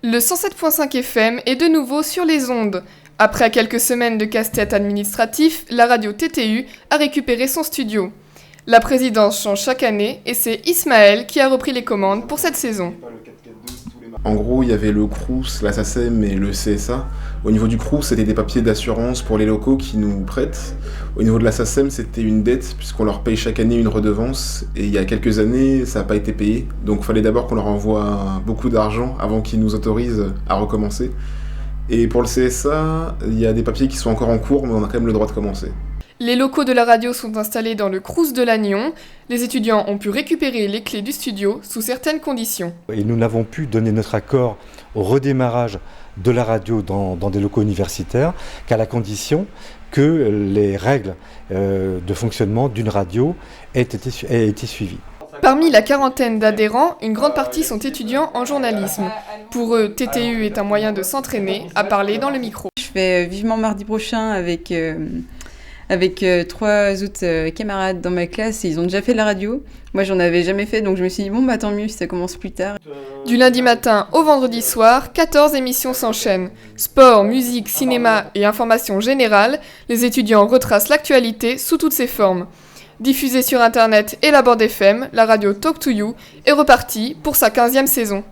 Le 107.5 FM est de nouveau sur les ondes. Après quelques semaines de casse-tête administratif, la radio TTU a récupéré son studio. La présidence change chaque année et c'est Ismaël qui a repris les commandes pour cette saison. En gros, il y avait le Crous, la SACEM et le CSA. Au niveau du Crous, c'était des papiers d'assurance pour les locaux qui nous prêtent. Au niveau de la SACEM, c'était une dette puisqu'on leur paye chaque année une redevance. Et il y a quelques années, ça n'a pas été payé. Donc il fallait d'abord qu'on leur envoie beaucoup d'argent avant qu'ils nous autorisent à recommencer. Et pour le CSA, il y a des papiers qui sont encore en cours, mais on a quand même le droit de commencer. Les locaux de la radio sont installés dans le Crous de Lannion. Les étudiants ont pu récupérer les clés du studio sous certaines conditions. Et nous n'avons pu donner notre accord au redémarrage de la radio dans des locaux universitaires qu'à la condition que les règles de fonctionnement d'une radio aient été suivies. Parmi la quarantaine d'adhérents, une grande partie sont étudiants en journalisme. Pour eux, TTU est un moyen de s'entraîner à parler dans le micro. Je fais vivement mardi prochain avec 3 autres camarades dans ma classe et ils ont déjà fait de la radio. Moi, j'en avais jamais fait, donc je me suis dit, tant mieux si ça commence plus tard. Du lundi matin au vendredi soir, 14 émissions s'enchaînent. Sport, musique, cinéma et information générale, les étudiants retracent l'actualité sous toutes ses formes. Diffusée sur Internet et la bande FM, la radio Talk to You est repartie pour sa 15e saison.